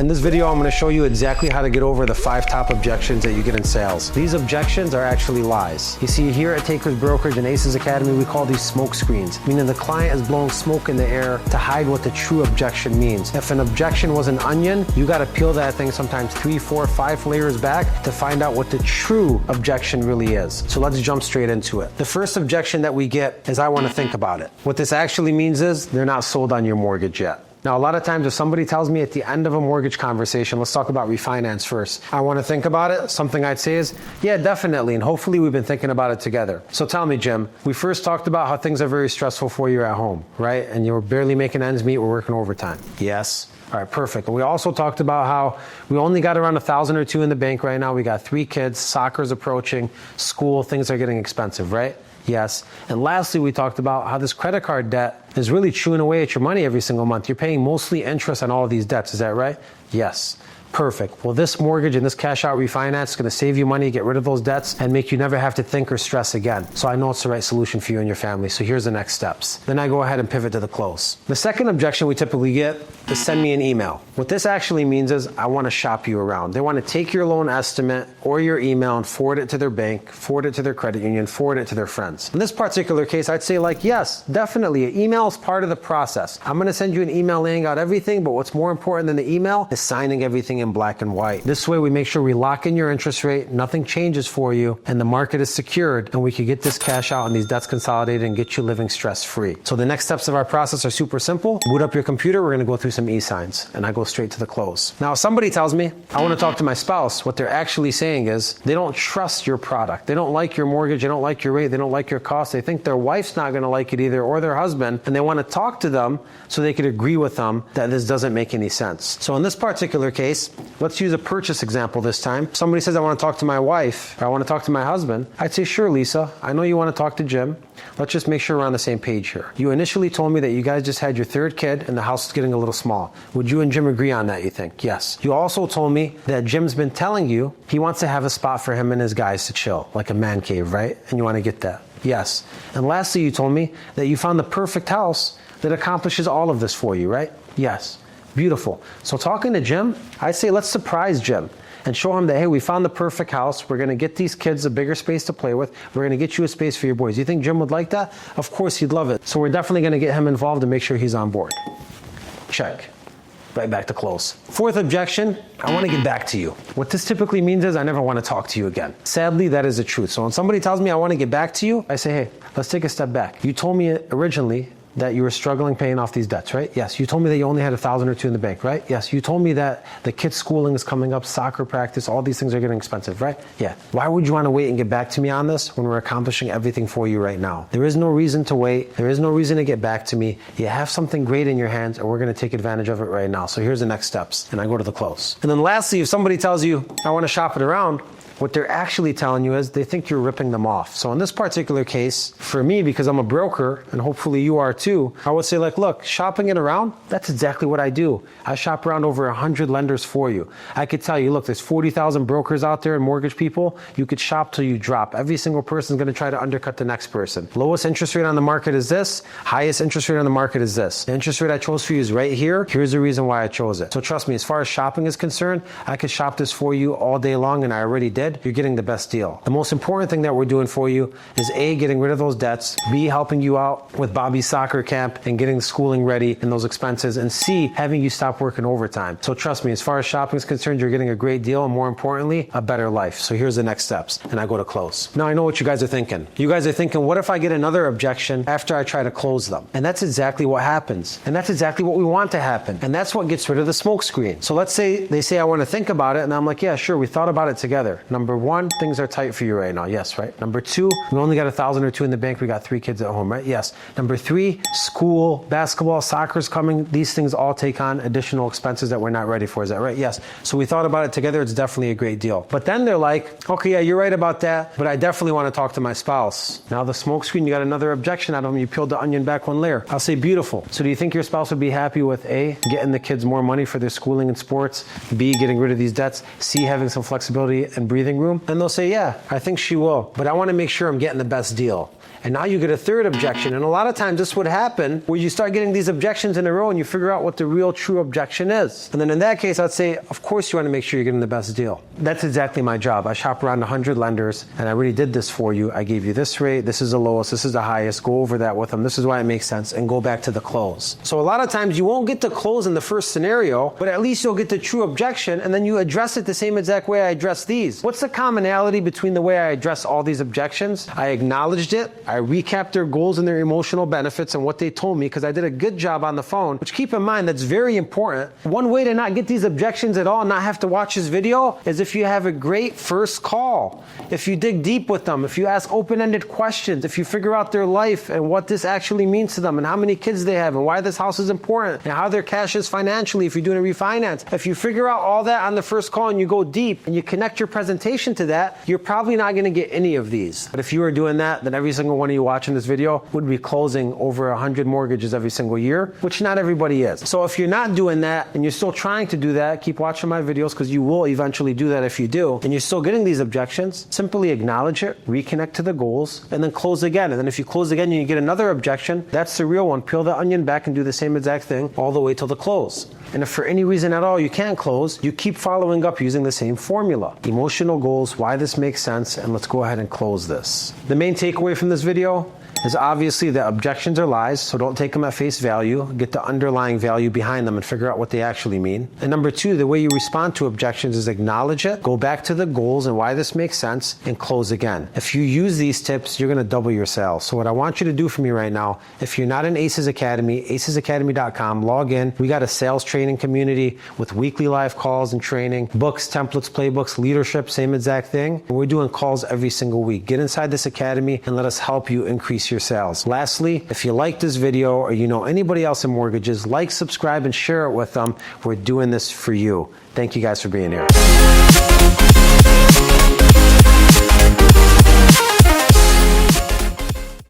In this video, I'm gonna show you exactly how to get over the 5 top objections that you get in sales. These objections are actually lies. You see, here at Takers Brokerage and Aces Academy, we call these smoke screens, meaning the client is blowing smoke in the air to hide what the true objection means. If an objection was an onion, you gotta peel that thing sometimes 3, 4, 5 layers back to find out what the true objection really is. So let's jump straight into it. The first objection that we get is, I wanna think about it. What this actually means is, they're not sold on your mortgage yet. Now, a lot of times if somebody tells me at the end of a mortgage conversation, let's talk about refinance first, I want to think about it, something I'd say is, yeah, definitely, and hopefully we've been thinking about it together. So tell me, Jim, we first talked about how things are very stressful for you at home, right? And you're barely making ends meet, we're working overtime. Yes. All right, perfect. And we also talked about how we only got around 1,000 or 2 in the bank right now. We got 3 kids, soccer's approaching, school, things are getting expensive, right? Yes. And lastly, we talked about how this credit card debt is really chewing away at your money every single month. You're paying mostly interest on all of these debts. Is that right? Yes. Perfect. Well, this mortgage and this cash out refinance is going to save you money, get rid of those debts, and make you never have to think or stress again. So I know it's the right solution for you and your family. So here's the next steps. Then I go ahead and pivot to the close. The second objection we typically get is, send me an email. What this actually means is, I want to shop you around. They want to take your loan estimate or your email and forward it to their bank, forward it to their credit union, forward it to their friends. In this particular case, I'd say yes, definitely. An email is part of the process. I'm going to send you an email laying out everything, but what's more important than the email is signing everything in black and white. This way we make sure we lock in your interest rate, nothing changes for you, and the market is secured, and we can get this cash out and these debts consolidated and get you living stress-free. So the next steps of our process are super simple. Boot up your computer, we're going to go through some e-signs, and I go straight to the close. Now, if somebody tells me, I want to talk to my spouse, what they're actually saying is, they don't trust your product. They don't like your mortgage, they don't like your rate, they don't like your cost. They think their wife's not going to like it either, or their husband, and they want to talk to them so they could agree with them that this doesn't make any sense. So in this particular case, let's use a purchase example this time. Somebody says, I want to talk to my wife, or I want to talk to my husband. I'd say, sure, Lisa, I know you want to talk to Jim. Let's just make sure we're on the same page here. You initially told me that you guys just had your 3rd kid and the house is getting a little small. Would you and Jim agree on that, you think? Yes. You also told me that Jim's been telling you he wants to have a spot for him and his guys to chill, like a man cave, right? And you want to get that. Yes. And lastly, you told me that you found the perfect house that accomplishes all of this for you, right? Yes. Beautiful. So talking to Jim, I say, let's surprise Jim and show him that, hey, we found the perfect house. We're going to get these kids a bigger space to play with. We're going to get you a space for your boys. You think Jim would like that? Of course, he'd love it. So we're definitely going to get him involved and make sure he's on board. Check. Right back to close. 4th objection, I want to get back to you. What this typically means is, I never want to talk to you again. Sadly, that is the truth. So when somebody tells me I want to get back to you, I say, hey, let's take a step back. You told me originally that you were struggling paying off these debts, right? Yes. You told me that you only had 1,000 or 2 in the bank, right? Yes. You told me that the kids' schooling is coming up, soccer practice, all these things are getting expensive, right? Yeah. Why would you want to wait and get back to me on this when we're accomplishing everything for you right now? There is no reason to wait. There is no reason to get back to me. You have something great in your hands, and we're going to take advantage of it right now. So here's the next steps, and I go to the close. And then lastly, if somebody tells you, I want to shop it around, what they're actually telling you is they think you're ripping them off. So in this particular case, for me, because I'm a broker, and hopefully you are too, I would say, look, shopping it around, that's exactly what I do. I shop around over 100 lenders for you. I could tell you, look, there's 40,000 brokers out there and mortgage people. You could shop till you drop. Every single person is going to try to undercut the next person. Lowest interest rate on the market is this. Highest interest rate on the market is this. The interest rate I chose for you is right here. Here's the reason why I chose it. So trust me, as far as shopping is concerned, I could shop this for you all day long, and I already did. You're getting the best deal. The most important thing that we're doing for you is A, getting rid of those debts, B, helping you out with Bobby's soccer camp and getting the schooling ready and those expenses, and C, having you stop working overtime. So trust me, as far as shopping is concerned, you're getting a great deal, and more importantly, a better life. So here's the next steps, and I go to close. Now I know what you guys are thinking. You guys are thinking, what if I get another objection after I try to close them? And that's exactly what happens. And that's exactly what we want to happen. And that's what gets rid of the smoke screen. So let's say they say, I want to think about it, and I'm like, yeah, sure, we thought about it together. Number 1, things are tight for you right now. Yes, right? Number 2, we only got 1,000 or 2 in the bank. We got 3 kids at home, right? Yes. Number 3, school, basketball, soccer's coming. These things all take on additional expenses that we're not ready for. Is that right? Yes. So we thought about it together. It's definitely a great deal. But then they're like, okay, yeah, you're right about that, but I definitely want to talk to my spouse. Now the smoke screen, you got another objection out of them. You peeled the onion back 1 layer. I'll say beautiful. So do you think your spouse would be happy with A, getting the kids more money for their schooling and sports, B, getting rid of these debts, C, having some flexibility and breathing breathing room? And they'll say, yeah, I think she will, but I want to make sure I'm getting the best deal. And now you get a third objection. And a lot of times this would happen where you start getting these objections in a row and you figure out what the real true objection is. And then in that case, I'd say, of course you want to make sure you're getting the best deal. That's exactly my job. I shop around 100 lenders and I already did this for you. I gave you this rate, this is the lowest, this is the highest, go over that with them, this is why it makes sense, and go back to the close. So a lot of times you won't get to close in the first scenario, but at least you'll get the true objection and then you address it the same exact way I address these. What's the commonality between the way I address all these objections? I acknowledged it, I recapped their goals and their emotional benefits and what they told me because I did a good job on the phone, which keep in mind, that's very important. One way to not get these objections at all, not have to watch this video, is if you have a great first call. If you dig deep with them, if you ask open-ended questions, if you figure out their life and what this actually means to them and how many kids they have and why this house is important and how their cash is financially if you're doing a refinance. If you figure out all that on the first call and you go deep and you connect your presentation to that, you're probably not going to get any of these. But if you were doing that, then every single one of you watching this video would be closing over 100 mortgages every single year, which not everybody is. So if you're not doing that and you're still trying to do that, keep watching my videos because you will eventually do that if you do, and you're still getting these objections, simply acknowledge it, reconnect to the goals, and then close again. And then if you close again and you get another objection, that's the real one. Peel the onion back and do the same exact thing all the way till the close. And if for any reason at all you can't close, you keep following up using the same formula. Emotional goals, why this makes sense, and let's go ahead and close this. The main takeaway from this video is obviously that objections are lies, so don't take them at face value. Get the underlying value behind them and figure out what they actually mean. And number two, the way you respond to objections is acknowledge it, go back to the goals and why this makes sense, and close again. If you use these tips, you're going to double your sales. So what I want you to do for me right now, if you're not in ACES Academy, acesacademy.com, log in. We got a sales training community with weekly live calls and training, books, templates, playbooks, leadership, same exact thing. And we're doing calls every single week. Get inside this academy and let us help you increase your sales. Lastly, if you like this video or you know anybody else in mortgages, like, subscribe, and share it with them. We're doing this for you. Thank you guys for being here.